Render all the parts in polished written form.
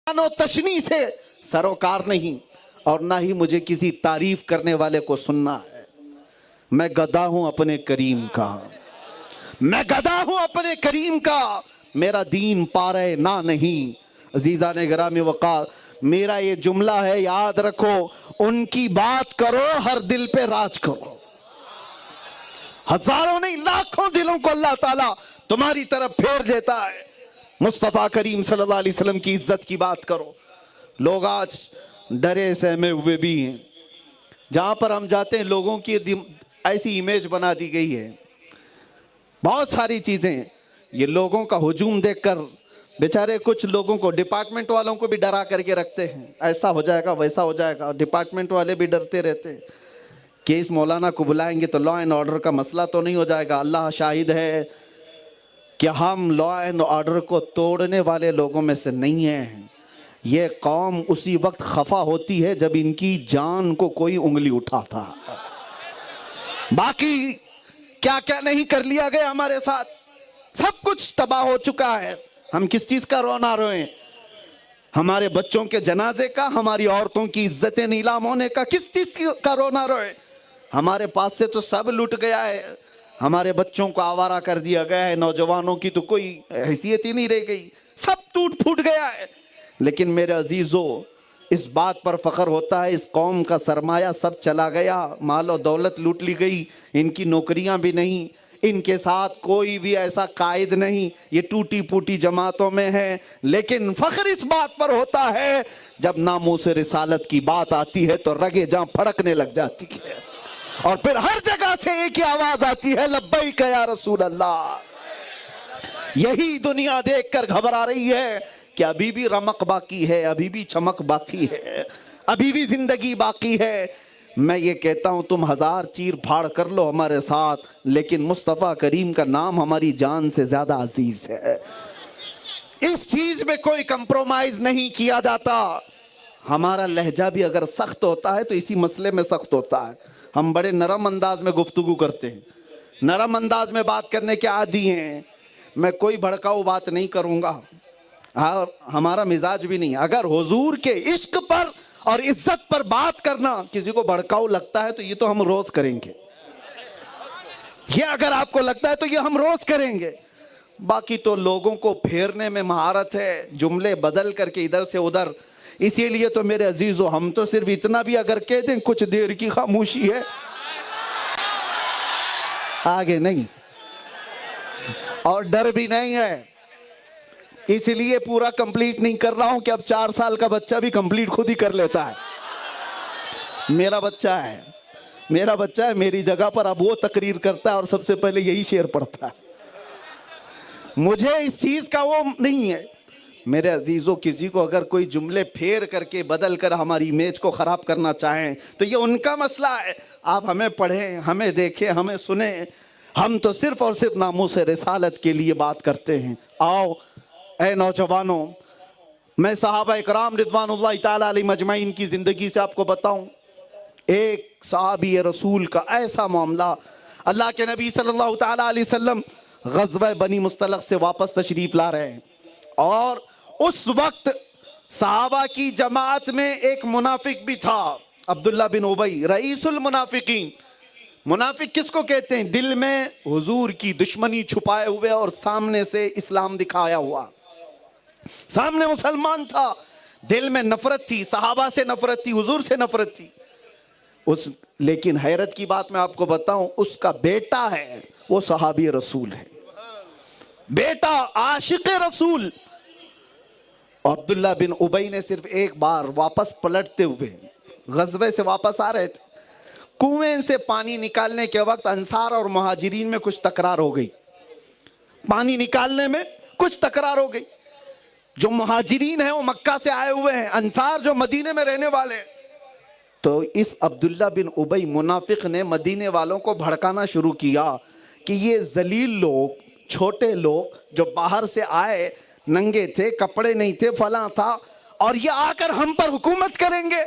و تشنی سے سروکار نہیں اور نہ ہی مجھے کسی تعریف کرنے والے کو سننا ہے۔ میں گدا ہوں اپنے کریم کا، میں گدا ہوں اپنے کریم کا، میرا دین پارے نہ نہیں۔ عزیزان گرامی وقار، میرا یہ جملہ ہے، یاد رکھو، ان کی بات کرو ہر دل پہ راج کرو۔ ہزاروں نہیں لاکھوں دلوں کو اللہ تعالیٰ تمہاری طرف پھیر دیتا ہے۔ مصطفیٰ کریم صلی اللہ علیہ وسلم کی عزت کی بات کرو۔ لوگ آج ڈرے سہمے ہوئے بھی ہیں، جہاں پر ہم جاتے ہیں لوگوں کی ایسی امیج بنا دی گئی ہے، بہت ساری چیزیں۔ یہ لوگوں کا ہجوم دیکھ کر بیچارے کچھ لوگوں کو، ڈپارٹمنٹ والوں کو بھی ڈرا کر کے رکھتے ہیں، ایسا ہو جائے گا ویسا ہو جائے گا۔ ڈپارٹمنٹ والے بھی ڈرتے رہتے ہیں کہ اس مولانا کو بلائیں گے تو لا اینڈ آرڈر کا مسئلہ تو نہیں ہو جائے گا۔ اللہ شاہد ہے کہ ہم لا اینڈ آرڈر کو توڑنے والے لوگوں میں سے نہیں ہیں۔ یہ قوم اسی وقت خفا ہوتی ہے جب ان کی جان کو کوئی انگلی اٹھاتا۔ باقی کیا کیا نہیں کر لیا گیا ہمارے ساتھ، سب کچھ تباہ ہو چکا ہے۔ ہم کس چیز کا رونا روئیں؟ ہمارے بچوں کے جنازے کا، ہماری عورتوں کی عزتیں نیلام ہونے کا، کس چیز کا رونا روئیں؟ ہمارے پاس سے تو سب لٹ گیا ہے، ہمارے بچوں کو آوارہ کر دیا گیا ہے، نوجوانوں کی تو کوئی حیثیت ہی نہیں رہ گئی، سب ٹوٹ پھوٹ گیا ہے۔ لیکن میرے عزیزو، اس بات پر فخر ہوتا ہے، اس قوم کا سرمایہ سب چلا گیا، مال و دولت لوٹ لی گئی، ان کی نوکریاں بھی نہیں، ان کے ساتھ کوئی بھی ایسا قائد نہیں، یہ ٹوٹی پوٹی جماعتوں میں ہے۔ لیکن فخر اس بات پر ہوتا ہے جب ناموس رسالت کی بات آتی ہے تو رگیں جہاں پھڑکنے لگ جاتی ہے، اور پھر ہر جگہ سے ایک ہی آواز آتی ہے، لبیک یا رسول اللہ۔ یہی دنیا دیکھ کر گھبرا رہی ہے کہ ابھی بھی رمق باقی ہے، ابھی بھی چمک باقی ہے، ابھی بھی زندگی باقی ہے۔ میں یہ کہتا ہوں تم ہزار چیر پھاڑ کر لو ہمارے ساتھ، لیکن مصطفیٰ کریم کا نام ہماری جان سے زیادہ عزیز ہے۔ اس چیز میں کوئی کمپرومائز نہیں کیا جاتا۔ ہمارا لہجہ بھی اگر سخت ہوتا ہے تو اسی مسئلے میں سخت ہوتا ہے۔ ہم بڑے نرم انداز میں گفتگو کرتے ہیں، نرم انداز میں بات کرنے کے عادی ہیں۔ میں کوئی بھڑکاؤ بات نہیں کروں گا، اور ہمارا مزاج بھی نہیں۔ اگر حضور کے عشق پر اور عزت پر بات کرنا کسی کو بھڑکاؤ لگتا ہے تو یہ تو ہم روز کریں گے، یہ اگر آپ کو لگتا ہے تو یہ ہم روز کریں گے۔ باقی تو لوگوں کو پھیرنے میں مہارت ہے، جملے بدل کر کے ادھر سے ادھر۔ اسی لیے تو میرے عزیزو، ہم تو صرف اتنا بھی اگر کہہ دیں کچھ دیر کی خاموشی ہے، آگے نہیں، اور ڈر بھی نہیں ہے۔ اس لیے پورا کمپلیٹ نہیں کر رہا ہوں کہ اب 4 سال کا بچہ بھی کمپلیٹ خود ہی کر لیتا ہے۔ میرا بچہ ہے، میرا بچہ ہے، میری جگہ پر اب وہ تقریر کرتا ہے اور سب سے پہلے یہی شعر پڑھتا ہے۔ مجھے اس چیز کا وہ نہیں ہے۔ میرے عزیزوں، کسی کو اگر کوئی جملے پھیر کر کے بدل کر ہماری امیج کو خراب کرنا چاہیں تو یہ ان کا مسئلہ ہے۔ آپ ہمیں پڑھیں، ہمیں دیکھیں، ہمیں سنیں، ہم تو صرف اور صرف ناموس رسالت کے لیے بات کرتے ہیں۔ آؤ اے نوجوانوں، میں صحابہ اکرام رضوان اللہ تعالیٰ علیہ مجمعین کی زندگی سے آپ کو بتاؤں۔ ایک صحابی رسول کا ایسا معاملہ، اللہ کے نبی صلی اللہ تعالیٰ علیہ وسلم غزوہ بنی مصطلق سے واپس تشریف لا رہے ہیں، اور اس وقت صحابہ کی جماعت میں ایک منافق بھی تھا، عبداللہ بن ابی، رئیس المنافقین۔ منافق کس کو کہتے ہیں؟ دل میں حضور کی دشمنی چھپائے ہوئے اور سامنے سے اسلام دکھایا ہوا، سامنے مسلمان تھا، دل میں نفرت تھی، صحابہ سے نفرت تھی، حضور سے نفرت تھی۔ لیکن حیرت کی بات میں آپ کو بتاؤں، اس کا بیٹا ہے، وہ صحابی رسول ہے، بیٹا عاشق رسول۔ عبداللہ بن ابی نے صرف ایک بار واپس پلٹتے ہوئے غزوے سے واپس آ رہے تھے، کنویں سے پانی نکالنے کے وقت انصار اور مہاجرین میں کچھ تکرار ہو گئی، پانی نکالنے میں کچھ تکرار ہو گئی۔ جو مہاجرین ہیں وہ مکہ سے آئے ہوئے ہیں، انصار جو مدینے میں رہنے والے ہیں۔ تو اس عبداللہ بن ابی منافق نے مدینے والوں کو بھڑکانا شروع کیا کہ یہ ذلیل لوگ، چھوٹے لوگ جو باہر سے آئے، ننگے تھے، کپڑے نہیں تھے، فلاں تھا، اور یہ آ کر ہم پر حکومت کریں گے،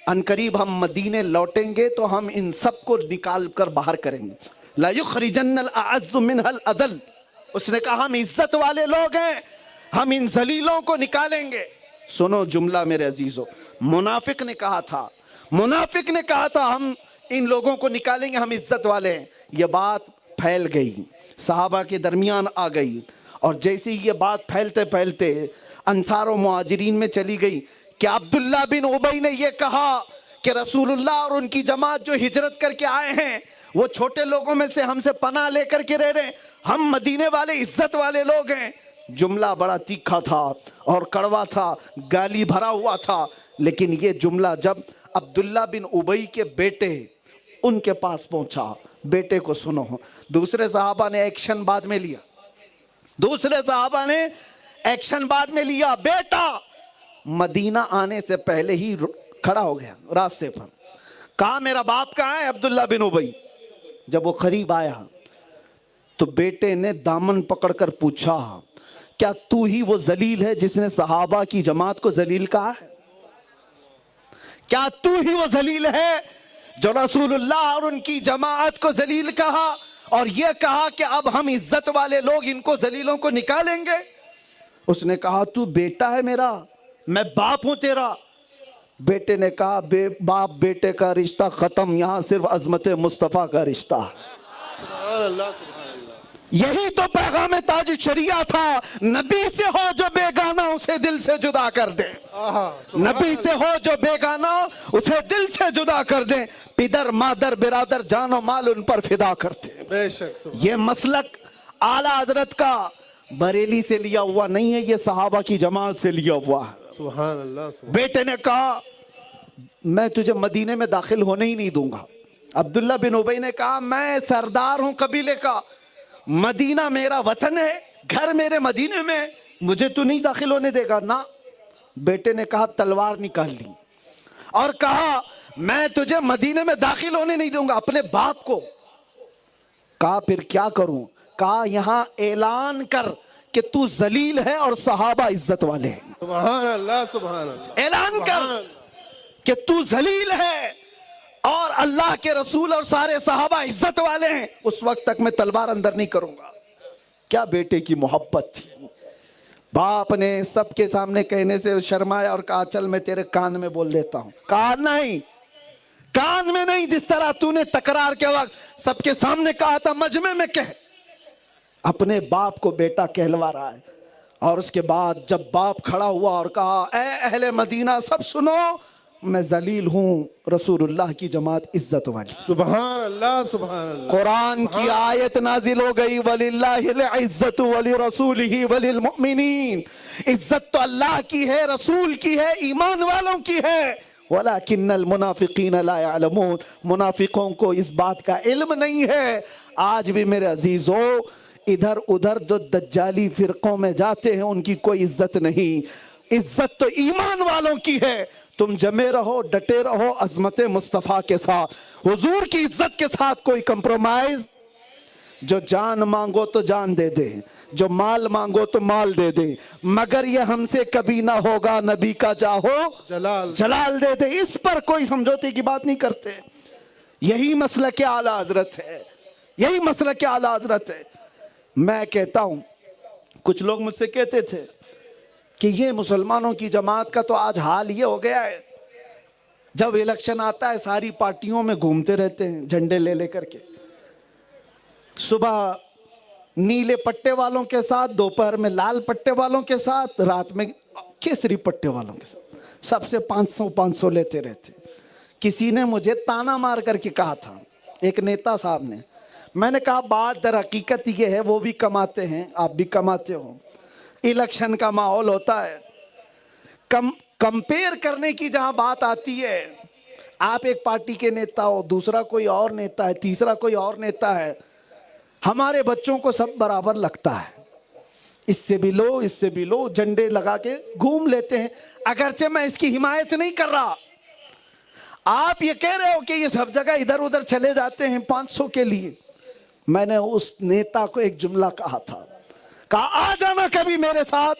عنقریب ہم مدینے لوٹیں گے تو ہم ان سب کو نکال کر باہر کریں گے۔ لا یخرجن الاعز منها الاذل، اس نے کہا ہم عزت والے لوگ ہیں، ہم ان ذلیلوں کو نکالیں گے۔ سنو جملہ میرے عزیزو، منافق نے کہا تھا ہم ان لوگوں کو نکالیں گے، ہم عزت والے ہیں. یہ بات پھیل گئی، صحابہ کے درمیان آ گئی، اور جیسے یہ بات پھیلتے پھیلتے انصار و مہاجرین میں چلی گئی کہ عبداللہ بن ابی نے یہ کہا کہ رسول اللہ اور ان کی جماعت جو ہجرت کر کے آئے ہیں وہ چھوٹے لوگوں میں سے ہم سے پناہ لے کر کے رہ رہے ہیں، ہم مدینے والے عزت والے لوگ ہیں. جملہ بڑا تیکھا تھا اور کڑوا تھا، گالی بھرا ہوا تھا، لیکن یہ جملہ جب عبداللہ بن ابی کے بیٹے ان کے پاس پہنچا، بیٹے کو سنو. دوسرے صحابہ نے ایکشن بعد میں لیا. بیٹا مدینہ آنے سے پہلے ہی کھڑا ہو گیا راستے پر، کہا میرا باپ کہاں ہے؟ عبداللہ بن ابی. جب وہ قریب آیا تو بیٹے نے دامن پکڑ کر پوچھا، کیا تو ہی وہ ذلیل ہے جس نے صحابہ کی جماعت کو ذلیل کہا ہے؟ کیا تو ہی وہ ذلیل ہے جو رسول اللہ اور ان کی جماعت کو ذلیل کہا اور یہ کہا کہ اب ہم عزت والے لوگ ان کو ذلیلوں کو نکالیں گے؟ اس نے کہا تو بیٹا ہے میرا، میں باپ ہوں تیرا. بیٹے نے کہا باپ بیٹے کا رشتہ ختم، یہاں صرف عظمت مصطفیٰ کا رشتہ ہے. یہی تو پیغام تاج شریعہ تھا، نبی سے ہو جو بیگانہ اسے دل سے جدا کر دے. نبی سے ہو جو بیگانہ اسے دل سے جدا کر دے، پدر مادر برادر جان و مال ان پر فدا کرتے. بے شک. یہ مسلک اعلیٰ حضرت کا بریلی سے لیا ہوا نہیں ہے، یہ صحابہ کی جماعت سے لیا ہوا ہے. سبحان اللہ. بیٹے نے کہا میں تجھے مدینے میں داخل ہونے ہی نہیں دوں گا. عبداللہ بن ابی نے کہا میں سردار ہوں قبیلے کا، مدینہ میرا وطن ہے، گھر میرے مدینے میں، مجھے تو نہیں داخل ہونے دے گا نا. بیٹے نے کہا تلوار نکال لی اور کہا میں تجھے مدینے میں داخل ہونے نہیں دوں گا. اپنے باپ کو کہا پھر کیا کروں؟ کہا یہاں اعلان کر کہ تو ذلیل ہے اور صحابہ عزت والے ہیں. سبحان اللہ. سبحان اللہ. اعلان کر کہ تو ذلیل ہے اور اللہ کے رسول اور سارے صحابہ عزت والے ہیں، اس وقت تک میں تلوار اندر نہیں کروں گا. کیا بیٹے کی محبت تھی. باپ نے سب کے سامنے کہنے سے شرمایا اور کہا چل میں تیرے کان میں بول دیتا ہوں. کہا نہیں، کان میں نہیں، جس طرح تو نے تکرار کے وقت سب کے سامنے کہا تھا مجمع میں کہہ. اپنے باپ کو بیٹا کہلوا رہا ہے. اور اس کے بعد جب باپ کھڑا ہوا اور کہا اے اہل مدینہ سب سنو، میں ذلیل ہوں، رسول اللہ کی جماعت عزت والی. سبحان اللہ. سبحان اللہ. قرآن کی آیت نازل ہو گئی وَلِلَّهِ الْعِزَّةُ وَلِرَسُولِهِ وَلِلْمُؤْمِنِينَ. عزت تو اللہ کی ہے، رسول کی ہے، ایمان والوں کی ہے. وَلَكِنَّ الْمُنَافِقِينَ لَا يَعْلَمُونَ. منافقوں کو اس بات کا علم نہیں ہے. آج بھی میرے عزیزو ادھر ادھر جو دجالی فرقوں میں جاتے ہیں ان کی کوئی عزت نہیں. عزت تو ایمان والوں کی ہے. تم جمے رہو، ڈٹے رہو عظمت مصطفیٰ کے ساتھ، حضور کی عزت کے ساتھ کوئی کمپرومائز. جو جان مانگو تو جان دے دے، جو مال مانگو تو مال دے دے، مگر یہ ہم سے کبھی نہ ہوگا نبی کا چاہو جلال دے دے. اس پر کوئی سمجھوتے کی بات نہیں کرتے. یہی مسلک اعلیٰ حضرت ہے، یہی مسلک اعلیٰ حضرت ہے. میں کہتا ہوں، کچھ لوگ مجھ سے کہتے تھے کہ یہ مسلمانوں کی جماعت کا تو آج حال یہ ہو گیا ہے، جب الیکشن آتا ہے ساری پارٹیوں میں گھومتے رہتے ہیں جھنڈے لے لے کر کے. صبح نیلے پٹے والوں کے ساتھ، دوپہر میں لال پٹے والوں کے ساتھ، رات میں کیسری پٹے والوں کے ساتھ، سب سے 500 لیتے رہتے. کسی نے مجھے تانا مار کر کے کہا تھا، ایک نیتا صاحب نے. میں نے کہا بات در حقیقت یہ ہے، وہ بھی کماتے ہیں، آپ بھی کماتے ہو، الیکشن کا ماحول ہوتا ہے، کمپیئر کرنے کی جہاں بات آتی ہے، آپ ایک پارٹی کے نیتا ہو، دوسرا کوئی اور نیتا ہے، تیسرا کوئی اور نیتا ہے. ہمارے بچوں کو سب برابر لگتا ہے، اس سے بھی لو اس سے بھی لو، جھنڈے لگا کے گھوم لیتے ہیں. اگرچہ میں اس کی حمایت نہیں کر رہا. آپ یہ کہہ رہے ہو کہ یہ سب جگہ ادھر ادھر چلے جاتے ہیں 500 کے لیے. میں نے اس نیتا کو ایک جملہ کہا تھا، کہا آ جانا کبھی میرے ساتھ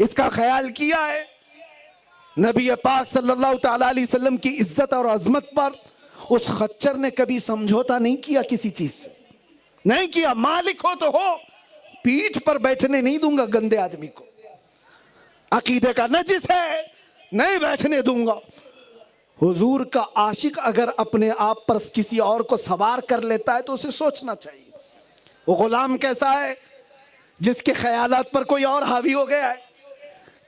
اس کا خیال کیا ہے؟ نبی پاک صلی اللہ تعالی علیہ وسلم کی عزت اور عظمت پر اس خچر نے کبھی سمجھوتا نہیں کیا کسی چیز سے، نہیں کیا۔ مالک ہو تو ہو، پیٹھ پر بیٹھنے نہیں دوں گا گندے آدمی کو، عقیدے کا نجس ہے نہیں بیٹھنے دوں گا۔ حضور کا عاشق اگر اپنے آپ پر کسی اور کو سوار کر لیتا ہے تو اسے سوچنا چاہیے۔ وہ غلام کیسا ہے؟ جس کے خیالات پر کوئی اور حاوی ہو گیا ہے،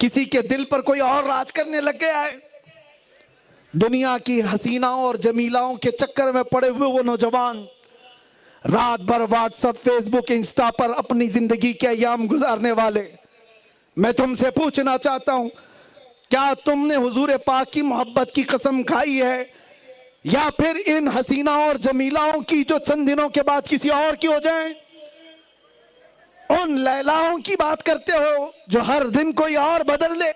کسی کے دل پر کوئی اور راج کرنے لگ گیا ہے۔ دنیا کی حسیناؤں اور جمیلاؤں کے چکر میں پڑے ہوئے وہ نوجوان رات بھر واٹس اپ، فیس بک، انسٹا پر اپنی زندگی کے ایام گزارنے والے، میں تم سے پوچھنا چاہتا ہوں، کیا تم نے حضور پاک کی محبت کی قسم کھائی ہے، یا پھر ان حسیناؤں اور جمیلاؤں کی جو چند دنوں کے بعد کسی اور کی ہو جائیں؟ ان لیلاؤں کی بات کرتے ہو جو ہر دن کوئی اور بدل لے؟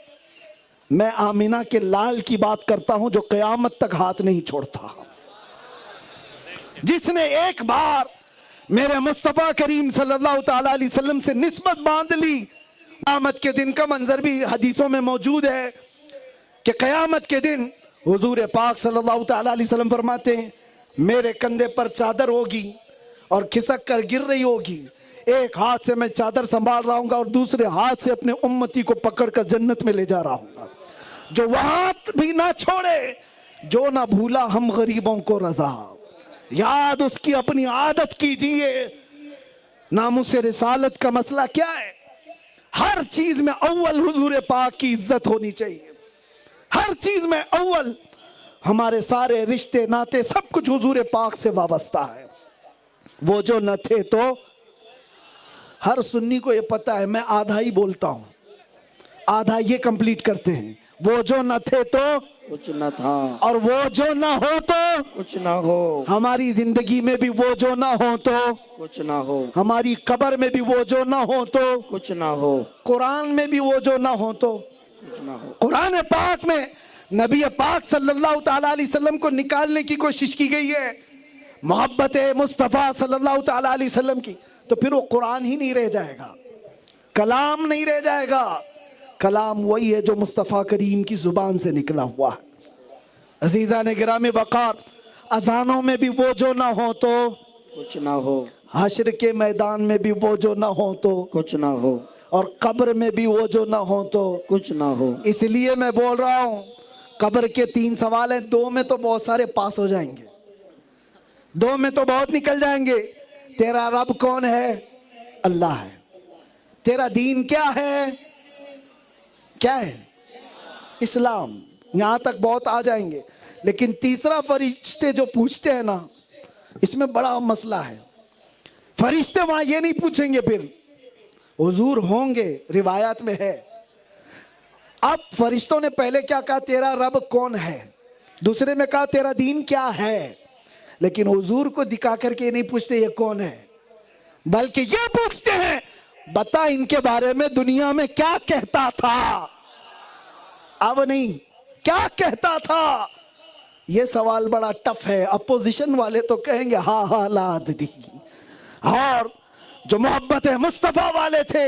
میں آمینہ کے لال کی بات کرتا ہوں جو قیامت تک ہاتھ نہیں چھوڑتا، جس نے ایک بار میرے مصطفیٰ کریم صلی اللہ تعالی علیہ وسلم سے نسبت باندھ لی۔ قیامت کے دن کا منظر بھی حدیثوں میں موجود ہے کہ قیامت کے دن حضور پاک صلی اللہ تعالی علیہ وسلم فرماتے ہیں میرے کندھے پر چادر ہوگی اور کھسک کر گر رہی ہوگی، ایک ہاتھ سے میں چادر سنبھال رہا ہوں گا اور دوسرے ہاتھ سے اپنے امتی کو پکڑ کر جنت میں لے جا رہا ہوں گا، جو وہاں بھی نہ چھوڑے جو نہ بھولا ہم غریبوں کو رضا۔ یاد اس کی اپنی عادت کیجئے۔ ناموس رسالت کا مسئلہ کیا ہے؟ ہر چیز میں اول حضور پاک کی عزت ہونی چاہیے، ہر چیز میں اول۔ ہمارے سارے رشتے ناتے سب کچھ حضور پاک سے وابستہ ہے۔ وہ جو نہ تھے تو، ہر سنی کو یہ پتا ہے میں آدھا ہی بولتا ہوں، آدھا یہ کمپلیٹ کرتے ہیں۔ وہ جو نہ تھے تو کچھ نہ تھا، اور وہ جو نہ ہو تو کچھ نہ ہو، ہماری زندگی میں بھی وہ جو نہ ہو تو کچھ نہ ہو، ہماری قبر میں بھی وہ جو نہ ہو تو کچھ نہ ہو، قرآن میں بھی وہ جو نہ ہو تو کچھ نہ ہو۔ قرآن پاک میں نبی پاک صلی اللہ تعالی علیہ وسلم کو نکالنے کی کوشش کی گئی ہے محبت مصطفیٰ صلی اللہ تعالی علیہ وسلم کی، تو پھر وہ قرآن ہی نہیں رہ جائے گا، کلام نہیں رہ جائے گا۔ کلام وہی ہے جو مصطفیٰ کریم کی زبان سے نکلا ہوا ہے۔ عزیزان گرامی وقار، اذانوں میں بھی وہ جو نہ ہو تو کچھ نہ ہو، حشر کے میدان میں بھی وہ جو نہ ہو تو کچھ نہ ہو، اور قبر میں بھی وہ جو نہ ہو تو کچھ نہ ہو۔ اس لیے میں بول رہا ہوں قبر کے 3 سوال ہیں، 2 میں تو بہت سارے پاس ہو جائیں گے، 2 میں تو بہت نکل جائیں گے۔ تیرا رب کون ہے؟ اللہ ہے۔ تیرا دین کیا ہے؟ کیا ہے؟ اسلام۔ یہاں تک بہت آ جائیں گے، لیکن تیسرا فرشتے جو پوچھتے ہیں نا، اس میں بڑا مسئلہ ہے۔ فرشتے وہاں یہ نہیں پوچھیں گے پھر حضور ہوں گے، روایات میں ہے۔ اب فرشتوں نے پہلے کیا کہا؟ تیرا رب کون ہے؟ دوسرے میں کہا تیرا دین کیا ہے؟ لیکن حضور کو دکھا کر کے نہیں پوچھتے یہ کون ہے، بلکہ یہ پوچھتے ہیں بتا ان کے بارے میں دنیا میں کیا کہتا تھا، اب نہیں کیا کہتا تھا۔ یہ سوال بڑا ٹف ہے۔ اپوزیشن والے تو کہیں گے ہاں ہاں لادری، اور جو محبت مصطفیٰ والے تھے،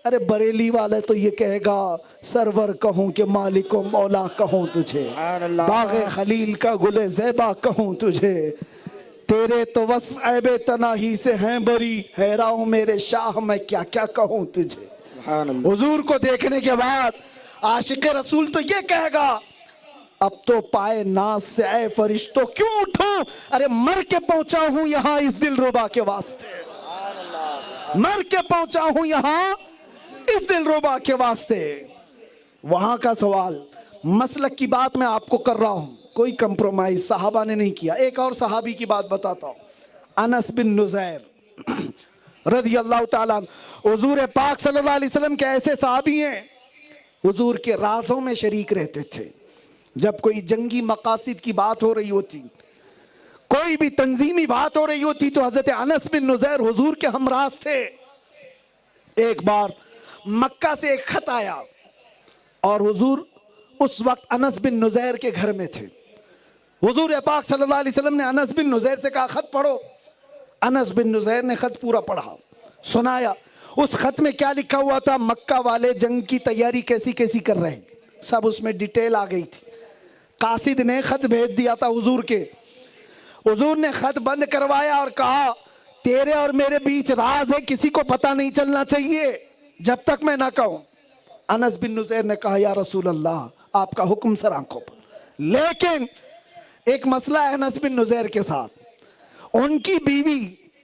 ارے بریلی والے تو یہ کہے گا سرور کہوں کہ مالک و مولا کہوں تجھے، باغ خلیل کا گل زیبا کہوں تجھے، تیرے تو وصف عیب تناہی سے ہیں بری، حیران میرے شاہ میں کیا کیا کہوں تجھے۔ حضور کو دیکھنے کے بعد عاشق رسول تو یہ کہے گا اب تو پائے ناز سے اے فرشتوں کیوں اٹھوں، ارے مر کے پہنچا ہوں یہاں اس دل ربا کے واسطے، مر کے پہنچا ہوں یہاں اس دل ربا کے واسطے۔ وہاں کا سوال، مسلک کی بات میں آپ کو کر رہا ہوں، کوئی کمپرومائز صحابہ نے نہیں کیا۔ ایک اور صحابی کی بات بتاتا ہوں، انس بن نزیر رضی اللہ تعالیٰ عنہ۔ حضور پاک صلی اللہ علیہ وسلم کے ایسے صحابی ہیں حضور کے رازوں میں شریک رہتے تھے۔ جب کوئی جنگی مقاصد کی بات ہو رہی ہوتی، کوئی بھی تنظیمی بات ہو رہی ہوتی، تو حضرت انس بن نزیر حضور کے ہمراز تھے۔ ایک بار مکہ سے ایک خط آیا اور حضور اس وقت انس بن نزیر کے گھر میں تھے۔ حضور پاک صلی اللہ علیہ وسلم نے انس بن نزیر سے کہا خط پڑھو۔ انس بن نزیر نے خط پورا پڑھا، سنایا۔ اس خط میں کیا لکھا ہوا تھا, مکہ والے جنگ کی تیاری کیسی کیسی کر رہے ہیں, سب اس میں ڈیٹیل آ گئی تھی. قاصد نے خط بھیج دیا تھا حضور کے. حضور نے خط بند کروایا اور کہا تیرے اور میرے بیچ راز ہے, کسی کو پتہ نہیں چلنا چاہیے جب تک میں نہ کہوں. انس بن نزیر نے کہا یا رسول اللہ آپ کا حکم سر آنکھوں پر. لیکن ایک مسئلہ ہے انس بن نزیر کے ساتھ, ان کی بیوی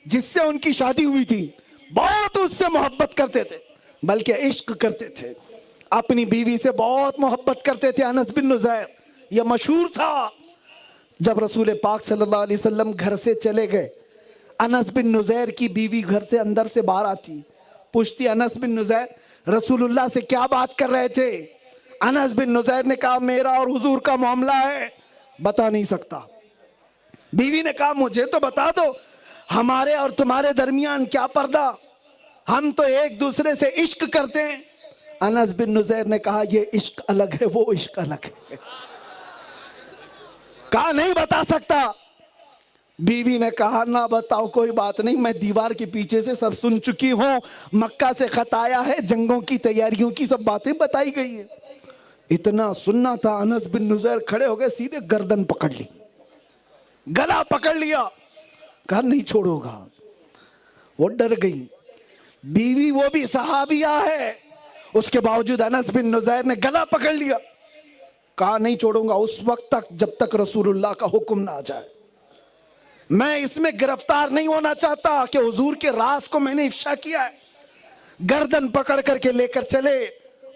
جس سے ان کی شادی ہوئی تھی بہت اس سے محبت کرتے تھے, بلکہ عشق کرتے تھے, اپنی بیوی سے بہت محبت کرتے تھے انس بن نزیر. یہ مشہور تھا. جب رسول پاک صلی اللہ علیہ وسلم گھر سے چلے گئے, انس بن نزیر کی بیوی گھر سے اندر سے باہر آتی, پوچھتی انس بن نزیر رسول اللہ سے کیا بات کر رہے تھے؟ انس بن نزیر نے کہا میرا اور حضور کا معاملہ ہے, بتا نہیں سکتا. بیوی نے کہا مجھے تو بتا دو, ہمارے اور تمہارے درمیان کیا پردہ, ہم تو ایک دوسرے سے عشق کرتے ہیں. انس بن نزیر نے کہا یہ عشق الگ ہے, وہ عشق الگ ہے. کہا نہیں بتا سکتا. بیوی نے کہا نہ بتاؤ کوئی بات نہیں, میں دیوار کے پیچھے سے سب سن چکی ہوں, مکہ سے خط آیا ہے, جنگوں کی تیاریوں کی سب باتیں بتائی گئی ہیں. اتنا سننا تھا, انس بن نزیر کھڑے ہو گئے, سیدھے گردن پکڑ لی, گلا پکڑ لیا, کہا نہیں چھوڑو گا. وہ ڈر گئی. بیوی وہ بھی صحابیہ ہے, اس کے باوجود انس بن نزیر نے گلا پکڑ لیا, کہا نہیں چھوڑوں گا اس وقت تک جب تک رسول اللہ کا حکم نہ آ جائے. میں اس میں گرفتار نہیں ہونا چاہتا کہ حضور کے راز کو میں نے افشا کیا ہے. گردن پکڑ کر کے لے کر چلے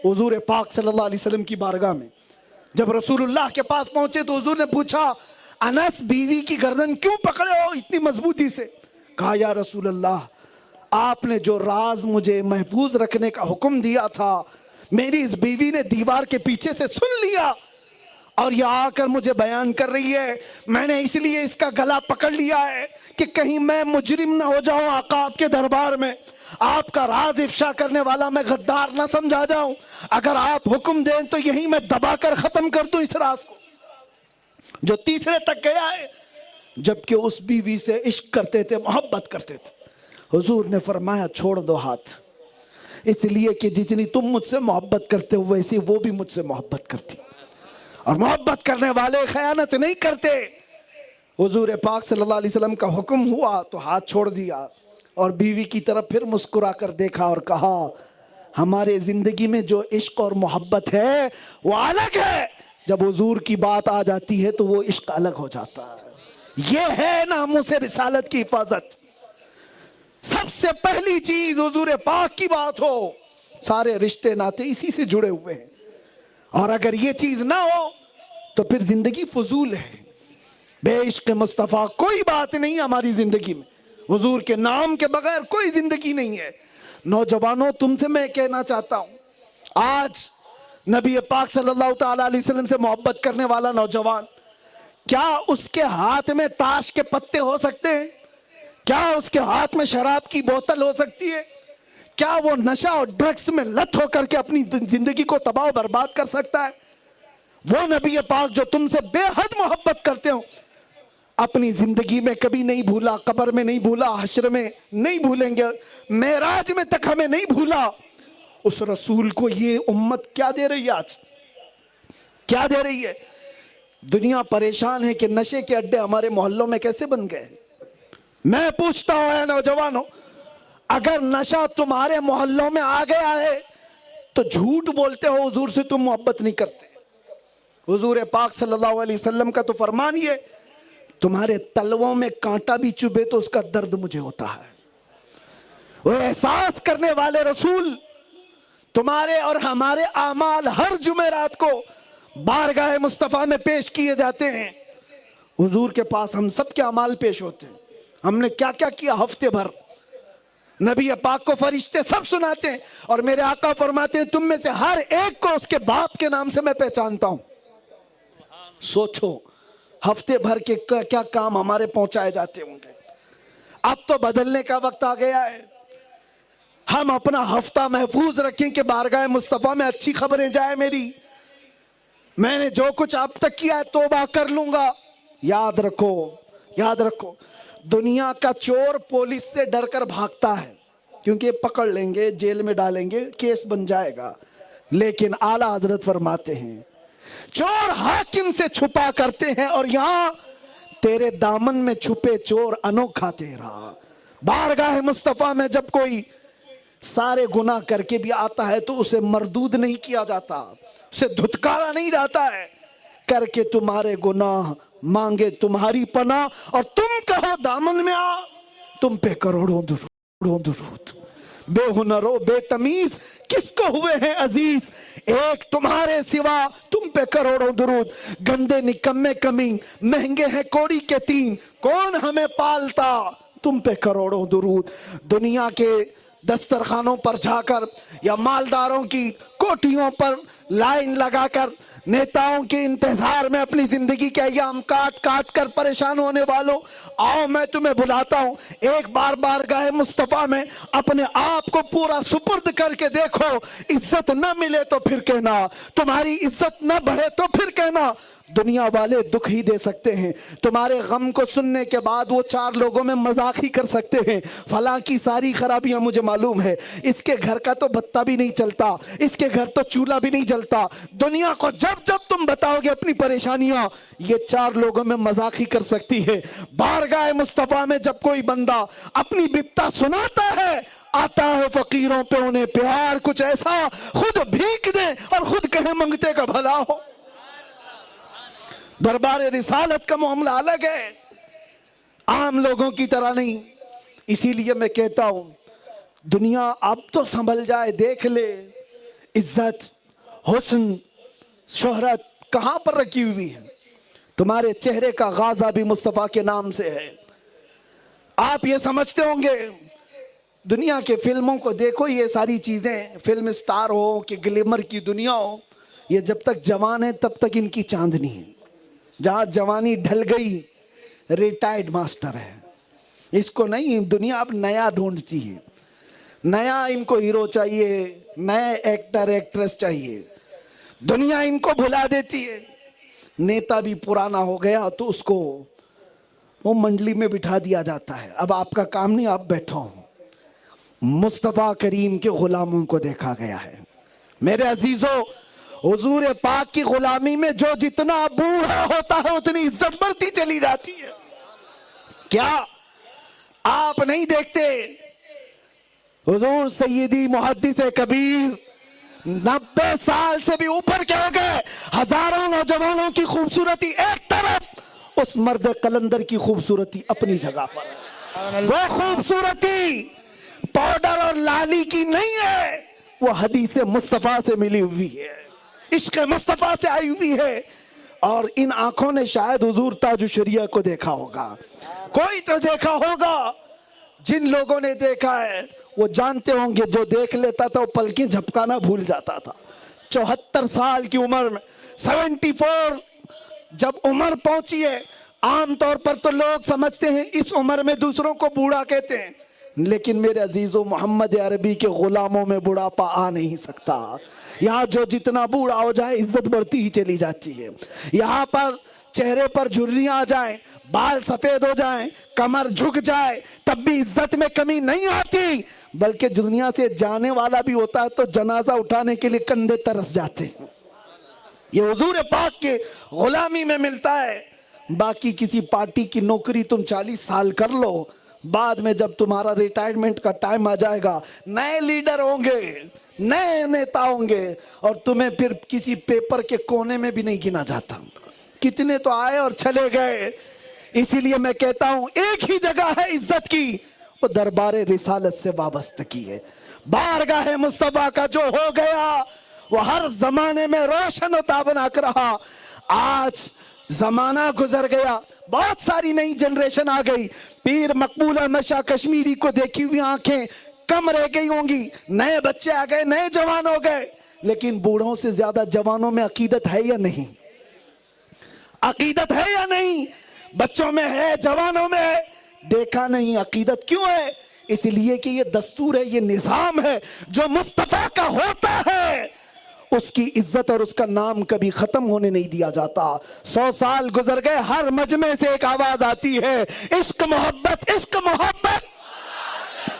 حضور پاک صلی اللہ علیہ وسلم کی بارگاہ میں. جب رسول اللہ کے پاس پہنچے تو حضور نے پوچھا انس بیوی کی گردن کیوں پکڑے ہو اتنی مضبوطی سے؟ کہا یا رسول اللہ آپ نے جو راز مجھے محفوظ رکھنے کا حکم دیا تھا میری اس بیوی نے دیوار کے پیچھے سے سن لیا اور یہ آ کر مجھے بیان کر رہی ہے, میں نے اس لیے اس کا گلا پکڑ لیا ہے کہ کہیں میں مجرم نہ ہو جاؤں آقا آپ کے دربار میں, آپ کا راز افشا کرنے والا میں غدار نہ سمجھا جاؤں. اگر آپ حکم دیں تو یہی میں دبا کر ختم کر دوں اس راز کو. جو تیسرے تک گیا ہے, جبکہ اس بیوی سے عشق کرتے تھے, محبت کرتے تھے. حضور نے فرمایا چھوڑ دو ہاتھ, اس لیے کہ جتنی تم مجھ سے محبت کرتے ہو ویسی وہ بھی مجھ سے محبت کرتی, اور محبت کرنے والے خیانت نہیں کرتے. حضور پاک صلی اللہ علیہ وسلم کا حکم ہوا تو ہاتھ چھوڑ دیا اور بیوی کی طرف پھر مسکرا کر دیکھا اور کہا ہمارے زندگی میں جو عشق اور محبت ہے وہ الگ ہے, جب حضور کی بات آ جاتی ہے تو وہ عشق الگ ہو جاتا ہے. یہ ہے ناموس رسالت کی حفاظت. سب سے پہلی چیز حضور پاک کی بات ہو, سارے رشتے ناتے اسی سے جڑے ہوئے ہیں, اور اگر یہ چیز نہ ہو تو پھر زندگی فضول ہے. بے عشق مصطفیٰ کوئی بات نہیں ہماری زندگی میں, حضور کے نام کے بغیر کوئی زندگی نہیں ہے. نوجوانوں تم سے میں کہنا چاہتا ہوں, آج نبی پاک صلی اللہ تعالیٰ علیہ وسلم سے محبت کرنے والا نوجوان, کیا اس کے ہاتھ میں تاش کے پتے ہو سکتے ہیں؟ کیا اس کے ہاتھ میں شراب کی بوتل ہو سکتی ہے؟ کیا وہ نشہ اور ڈرگس میں لت ہو کر کے اپنی زندگی کو تباہ و برباد کر سکتا ہے؟ وہ نبی پاک جو تم سے بے حد محبت کرتے ہو اپنی زندگی میں کبھی نہیں بھولا, قبر میں نہیں بھولا, حشر میں نہیں بھولیں گے, معراج میں تک ہمیں نہیں بھولا. اس رسول کو یہ امت کیا دے رہی ہے, آج کیا دے رہی ہے؟ دنیا پریشان ہے کہ نشے کے اڈے ہمارے محلوں میں کیسے بن گئے. میں پوچھتا ہوں اے نوجوانوں, اگر نشہ تمہارے محلوں میں آ گیا ہے تو جھوٹ بولتے ہو حضور سے تم محبت نہیں کرتے. حضور پاک صلی اللہ علیہ وسلم کا تو فرمان یہ, تمہارے تلووں میں کانٹا بھی چبھے تو اس کا درد مجھے ہوتا ہے. وہ احساس کرنے والے رسول تمہارے اور ہمارے اعمال ہر جمعرات کو بارگاہ مصطفیٰ میں پیش کیے جاتے ہیں. حضور کے پاس ہم سب کے اعمال پیش ہوتے ہیں, ہم نے کیا کیا کیا ہفتے بھر. نبی پاک کو فرشتے سب سناتے ہیں, اور میرے آقا فرماتے ہیں تم میں سے ہر ایک کو اس کے باپ کے نام سے میں پہچانتا ہوں. سوچو ہفتے بھر کے کیا کام ہمارے پہنچائے جاتے ہوں گے. اب تو بدلنے کا وقت آ گیا ہے. ہم اپنا ہفتہ محفوظ رکھیں کہ بارگاہ مصطفیٰ میں اچھی خبریں جائیں میری. میں نے جو کچھ اب تک کیا ہے توبہ کر لوں گا. یاد رکھو, یاد رکھو, دنیا کا چور پولیس سے ڈر کر بھاگتا ہے, کیونکہ پکڑ لیں گے, جیل میں ڈالیں گے, کیس بن جائے گا. لیکن اعلیٰ حضرت فرماتے ہیں چور حاکم سے چھپا کرتے ہیں اور یہاں تیرے دامن میں چھپے چور انوکھا تیرا. بارگاہ مصطفیٰ میں جب کوئی سارے گناہ کر کے بھی آتا ہے تو اسے مردود نہیں کیا جاتا, اسے دھتکارا نہیں جاتا ہے. کر کے تمہارے گناہ مانگے تمہاری پناہ اور تم کہو دامن میں آ, تم پہ کروڑوں درود. بے ہنرو بے تمیز کس کو ہوئے ہیں عزیز, ایک تمہارے سوا تم پہ کروڑوں درود. گندے نکمے کمین مہنگے ہیں کوڑی کے تین, کون ہمیں پالتا تم پہ کروڑوں درود. دنیا کے دسترخانوں پر جا کر یا مالداروں کی کوٹھیوں پر لائن لگا کر نیتاؤں کے انتظار میں اپنی زندگی کے ایام کاٹ کاٹ کر پریشان ہونے والوں, آؤ میں تمہیں بلاتا ہوں ایک بار بارگاہ مصطفیٰ میں اپنے آپ کو پورا سپرد کر کے دیکھو. عزت نہ ملے تو پھر کہنا, تمہاری عزت نہ بڑھے تو پھر کہنا. دنیا والے دکھ ہی دے سکتے ہیں, تمہارے غم کو سننے کے بعد وہ چار لوگوں میں مذاق ہی کر سکتے ہیں. فلاں کی ساری خرابیاں مجھے معلوم ہے, اس کے گھر کا تو بتا بھی نہیں چلتا, اس کے گھر تو چولہا بھی نہیں جلتا. دنیا کو جب جب تم بتاؤ گے اپنی پریشانیاں, یہ چار لوگوں میں مذاق ہی کر سکتی ہے. بارگاہ مصطفیٰ میں جب کوئی بندہ اپنی بپتا سناتا ہے, آتا ہے فقیروں پہ انہیں پیار کچھ ایسا, خود بھیک دے اور خود کہیں منگتے کا بھلا ہو. دربار رسالت کا معاملہ الگ ہے, عام لوگوں کی طرح نہیں. اسی لیے میں کہتا ہوں دنیا اب تو سنبھل جائے, دیکھ لے عزت حسن شہرت کہاں پر رکھی ہوئی ہے. تمہارے چہرے کا غازہ بھی مصطفیٰ کے نام سے ہے. آپ یہ سمجھتے ہوں گے دنیا کے فلموں کو دیکھو, یہ ساری چیزیں فلم سٹار ہو کہ گلیمر کی دنیا ہو, یہ جب تک جوان ہے تب تک ان کی چاندنی ہے. جہاں جوانی ڈھل گئی ریٹائرڈ ماسٹر ہے. اس کو نہیں, دنیا اب نیا ڈھونڈتی ہے, نیا ان کو ہیرو چاہیے, نئے ایکٹر ایکٹریس چاہیے. دنیا ان کو بھلا دیتی ہے. نیتا بھی پرانا ہو گیا تو اس کو وہ منڈلی میں بٹھا دیا جاتا ہے, اب آپ کا کام نہیں, آپ بیٹھو. مصطفیٰ کریم کے غلاموں کو دیکھا گیا ہے. میرے عزیزوں, حضور پاک کی غلامی میں جو جتنا بوڑھا ہوتا ہے اتنی عزت بڑھتی چلی جاتی ہے. کیا آپ نہیں دیکھتے حضور سیدی محدث کبیر 90 سال سے بھی اوپر کے ہو گئے, ہزاروں نوجوانوں کی خوبصورتی ایک طرف, اس مرد قلندر کی خوبصورتی اپنی جگہ پر. وہ خوبصورتی پاؤڈر اور لالی کی نہیں ہے, وہ حدیث مصطفیٰ سے ملی ہوئی ہے, عشق مصطفیٰ سے آئی ہوئی ہے. اور ان آنکھوں نے شاید حضور تاج الشریعہ کو دیکھا ہوگا, کوئی تو دیکھا ہوگا. جن لوگوں نے دیکھا ہے وہ جانتے ہوں گے, جو دیکھ لیتا تھا وہ پلکیں جھپکانا بھول جاتا تھا. 74 سال کی عمر میں 74 جب عمر پہنچی ہے, عام طور پر تو لوگ سمجھتے ہیں اس عمر میں دوسروں کو بوڑھا کہتے ہیں, لیکن میرے عزیزوں محمد عربی کے غلاموں میں بڑھاپا آ نہیں سکتا. یہاں جو جتنا بوڑھا ہو جائے عزت بڑھتی ہی چلی جاتی ہے. یہاں پر چہرے پر جھریاں آ جائیں, بال سفید ہو جائیں, کمر جھک جائے, تب بھی عزت میں کمی نہیں آتی, بلکہ دنیا سے جانے والا بھی ہوتا ہے تو جنازہ اٹھانے کے لیے کندھے ترس جاتے ہیں. یہ حضور پاک کے غلامی میں ملتا ہے. باقی کسی پارٹی کی نوکری تم 40 سال کر لو, بعد میں جب تمہارا ریٹائرمنٹ کا ٹائم آ جائے گا, نئے لیڈر ہوں گے, نئے نیتا ہوں گے, اور تمہیں پھر کسی پیپر کے کونے میں بھی نہیں گنا جاتا. کتنے تو آئے اور چلے گئے. اسی لیے میں کہتا ہوں ایک ہی جگہ ہے عزت کی, وہ دربار رسالت سے وابستگی ہے. بارگاہ مصطفیٰ کا جو ہو گیا وہ ہر زمانے میں روشن و تابناک رہا. آج زمانہ گزر گیا, بہت ساری نئی جنریشن آ گئی. پیر مقبول احمد شاہ کشمیری کو دیکھی ہوئی آنکھیں کم رہ گئی ہوں گی, نئے بچے آ گئے, نئے جوان ہو گئے. لیکن بوڑھوں سے زیادہ جوانوں میں عقیدت ہے یا نہیں؟ عقیدت ہے یا نہیں؟ بچوں میں ہے, جوانوں میں ہے. دیکھا نہیں عقیدت کیوں ہے؟ اس لیے کہ یہ دستور ہے, یہ نظام ہے. جو مصطفیٰ کا ہوتا ہے اس کی عزت اور اس کا نام کبھی ختم ہونے نہیں دیا جاتا. 100 سال گزر گئے, ہر مجمع سے ایک آواز آتی ہے, عشق محبت, عشق محبت.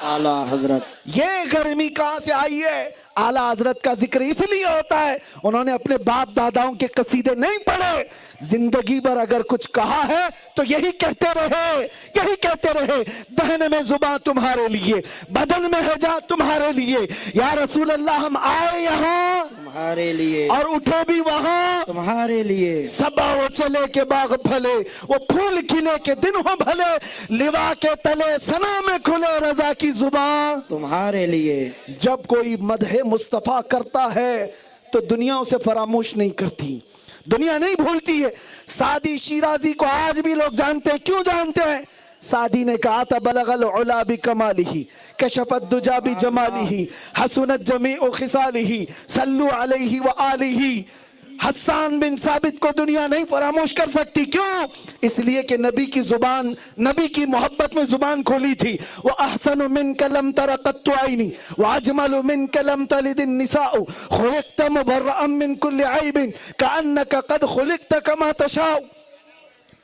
اعلیٰ حضرت یہ گرمی کہاں سے آئی ہے؟ اعلیٰ حضرت کا ذکر اس لیے ہوتا ہے انہوں نے اپنے باپ داداؤں کے قصیدے نہیں پڑھے، زندگی بھر اگر کچھ کہا ہے تو یہی کہتے رہے، دہن میں زباں تمہارے لیے، بدن میں ہے جان تمہارے لیے، یا رسول اللہ ہم آئے یہاں تمہارے لیے اور اٹھے بھی وہاں تمہارے لیے، صبا وہ چلے کے باغ پھلے، وہ پھول کھلے کے دن ہو بھلے، لوا کے تلے ثنا میں کھلے رضا کی زبان تمہارے لیے۔ جب کوئی مدح مصطفیٰ کرتا ہے تو دنیا اسے فراموش نہیں کرتی، دنیا نہیں بھولتی ہے۔ سعدی شیرازی کو آج بھی لوگ جانتے ہیں، کیوں جانتے ہیں؟ سعدی نے کہا تھا بلغ العلا بکمالہ کشف الدجا بجمالہ حسنت جمیع خصالہ صلو علیہ وآلہ۔ حسان بن ثابت کو دنیا نہیں فراموش کر سکتی، کیوں؟ اس لیے کہ نبی کی زبان، نبی کی محبت میں زبان کھولی تھی۔ وَأَحْسَنُ مِنْكَ لَمْ تَرَ قَطُّ عَيْنِي وَأَجْمَلُ مِنْكَ لَمْ تَلِدِ النِّسَاءُ خُلِقْتَ مُبَرَّأً مِنْ كُلِّ عَيْبٍ كَأَنَّكَ قَدْ خُلِقْتَ كَمَا تَشَاءُ۔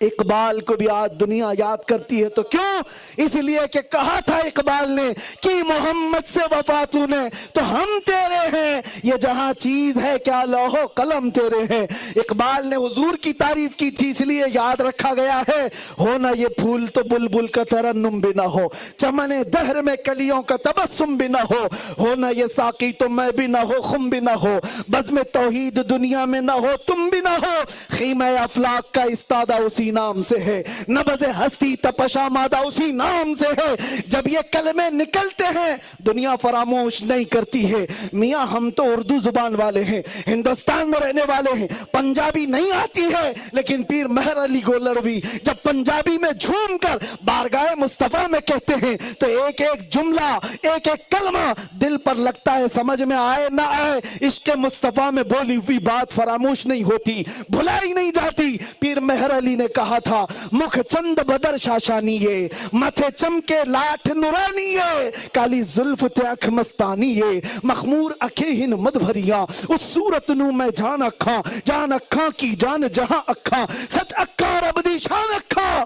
اقبال کو بھی آج دنیا یاد کرتی ہے، تو کیوں؟ اس لیے کہ کہا تھا اقبال نے کہ محمد سے وفا تو نے تو ہم تیرے ہیں، یہ جہاں چیز ہے کیا لوح و قلم تیرے ہیں۔ اقبال نے حضور کی تعریف کی تھی، اس لیے یاد رکھا گیا ہے، ہونا یہ پھول تو بلبل کا ترنم بھی نہ ہو، چمن دہر میں کلیوں کا تبسم بھی نہ ہو، ہونا یہ ساقی تو میں بھی نہ ہو، خم بھی نہ ہو، بزم توحید دنیا میں نہ ہو، تم بھی نہ ہو، خیمہ افلاک کا استادہ اسی نام سے ہے، نبض ہستی تپشا مادہ اسی نام سے ہے۔ جب یہ کلمے نکلتے ہیں دنیا فراموش نہیں کرتی ہے۔ میاں ہم تو اردو زبان والے ہیں، ہندوستان میں رہنے والے ہیں، پنجابی نہیں آتی ہے، لیکن پیر مہر علی گولروی جب پنجابی میں جھوم کر بارگاہ مصطفیٰ میں کہتے ہیں تو ایک ایک جملہ، ایک ایک کلمہ دل پر لگتا ہے، سمجھ میں آئے نہ آئے، عشق مصطفیٰ میں بولی ہوئی بات فراموش نہیں ہوتی، بھلائی نہیں جاتی۔ پیر مہر علی نے کہا تھا مکھ چند بدر شاشانیے، متھے چمکے لاٹھ نورانیے، کالی زلف تے اکھ مستانیے، مخمور اکھیں ہن مد بھریاں، اس صورت نو میں جان اکھاں کی جان جہاں اکھاں، سچ اکھاں رب دی شان اکھاں،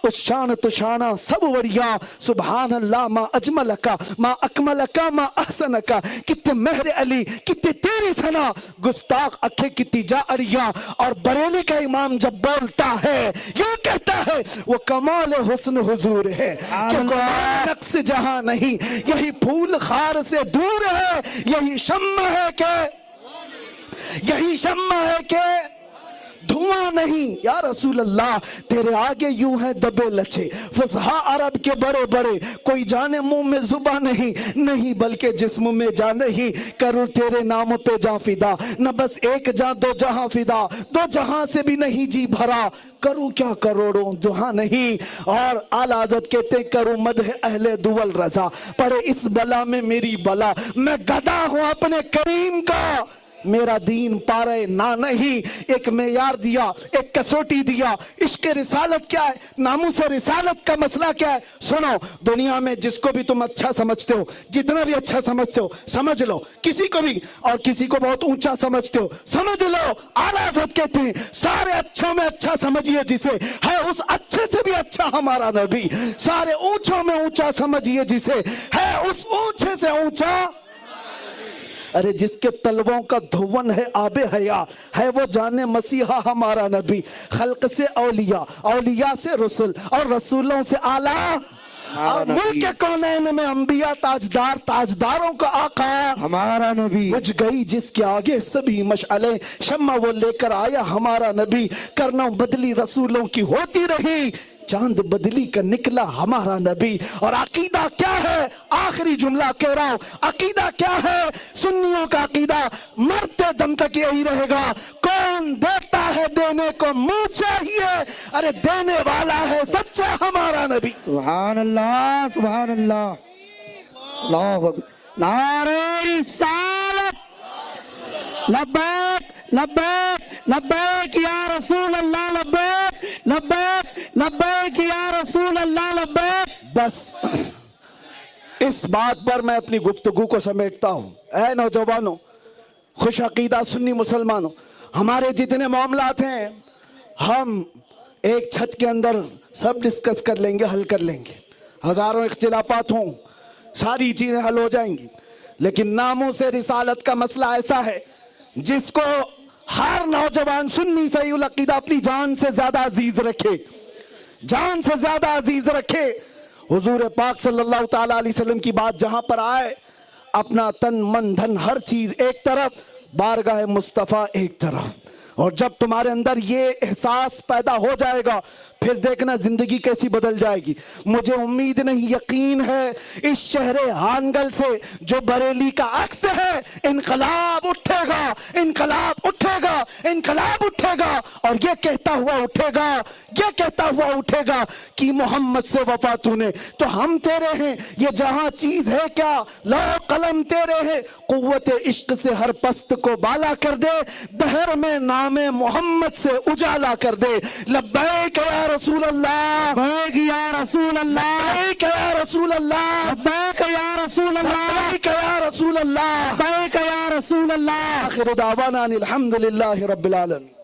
اس شان تو شانہ سب وڑیاں، سبحان اللہ ما اجملکا ما اکملکا ما احسنکا، کتے مہر علی کتے تیری ثنا، گستاخ اکھے کتی جا اڑیاں۔ اور بریلی کا امام جب بولتا ہے یوں کہتا ہے وہ کمال حسن حضور ہے کہ کمال نقص جہاں نہیں، یہی پھول خار سے دور ہے، یہی شمع ہے کہ دھواں نہیں۔ یا رسول اللہ تیرے آگے یوں ہے دبے لچے فصحا عرب کے بڑے بڑے، کوئی جانے منہ میں زباں نہیں بلکہ جسم میں جان نہیں، کروں تیرے نام پہ جاں فدا، نہ بس ایک جاں دو جہاں فدا، دو جہاں سے بھی نہیں جی بھرا، کروں کیا کروڑوں جہاں نہیں۔ اور اعلیٰ حضرت کہتے ہیں کروں مدح اہل دول رضا، پڑے اس بلا میں میری بلا، میں گدا ہوں اپنے کریم کا، میرا دین پارے نہ نہیں۔ ایک معیار دیا، ایک کسوٹی دیا۔ عشق رسالت کیا ہے؟ ناموس رسالت کا مسئلہ کیا ہے؟ سنو، دنیا میں جس کو بھی تم اچھا سمجھتے ہو، جتنا بھی اچھا سمجھتے ہو سمجھ لو، کسی کو بھی، اور کسی کو بہت اونچا سمجھتے ہو سمجھ لو، اعلیٰ حضرت کہتے ہیں سارے اچھوں میں اچھا سمجھیے جسے، ہے اس اچھے سے بھی اچھا ہمارا نبی، سارے اونچوں میں اونچا سمجھیے جسے، ہے اس اونچے سے اونچا۔ ارے جس کے تلووں کا دھون ہے آب حیا، ہے وہ جانے مسیحا ہمارا نبی، خلق سے اولیاء، اولیاء سے رسول، اور رسولوں سے اعلیٰ، اور ملک کونین میں انبیاء تاجدار، تاجداروں کا آقا ہمارا نبی، بجھ گئی جس کے آگے سبھی مشعلیں، شمع وہ لے کر آیا ہمارا نبی، کرنوں بدلی رسولوں کی ہوتی رہی، چاند بدلی کا نکلا ہمارا نبی۔ اور عقیدہ کیا ہے؟ آخری جملہ کہہ رہا ہوں، عقیدہ کیا ہے؟ سنیوں کا عقیدہ مرتے دم تک یہی رہے گا، کون دیتا ہے دینے کو منہ چاہیے، ارے دینے والا ہے سچا ہمارا نبی۔ سبحان اللہ سبحان اللہ، اللہ اکبر، نعرہ رسالت، لبیک لبیک لبیک یا رسول اللہ، لبیک لبیک لبیک یا رسول اللہ، لبیک۔ بس اس بات پر میں اپنی گفتگو کو سمیٹتا ہوں۔ اے نوجوانوں، خوش عقیدہ سنی مسلمانوں، ہمارے جتنے معاملات ہیں ہم ایک چھت کے اندر سب ڈسکس کر لیں گے، حل کر لیں گے، ہزاروں اختلافات ہوں، ساری چیزیں حل ہو جائیں گی. لیکن ناموں سے رسالت کا مسئلہ ایسا ہے جس کو ہر نوجوان سنی صحیح العقیدہ اپنی جان سے زیادہ عزیز رکھے, جان سے زیادہ عزیز رکھے. حضور پاک صلی اللہ تعالیٰ علیہ وسلم کی بات جہاں پر آئے, اپنا تن من دھن ہر چیز ایک طرف, بارگاہ مصطفیٰ ایک طرف. اور جب تمہارے اندر یہ احساس پیدا ہو جائے گا پھر دیکھنا زندگی کیسی بدل جائے گی. مجھے امید نہیں, یقین ہے اس شہر ہانگل سے جو بریلی کا عکس ہے انقلاب اٹھے گا, انقلاب اٹھے گا, انقلاب اٹھے گا. اور یہ کہتا ہوا اٹھے گا, یہ کہتا ہوا اٹھے گا کہ محمد سے وفا تو نے, تو ہم تیرے ہیں. یہ جہاں چیز ہے کیا, لو قلم تیرے ہیں. قوت عشق سے ہر پست کو بالا کر دے, دہر میں نام محمد سے اجالا کر دے. لبیک یا رسول اللہ, لبیک یا رسول اللہ, لبیک یا رسول اللہ, لبیک یا رسول اللہ, لبیک یا رسول اللہ. لبیک یا رسول اللہ. آخر دعوانا ان الحمد للہ رب العالمین.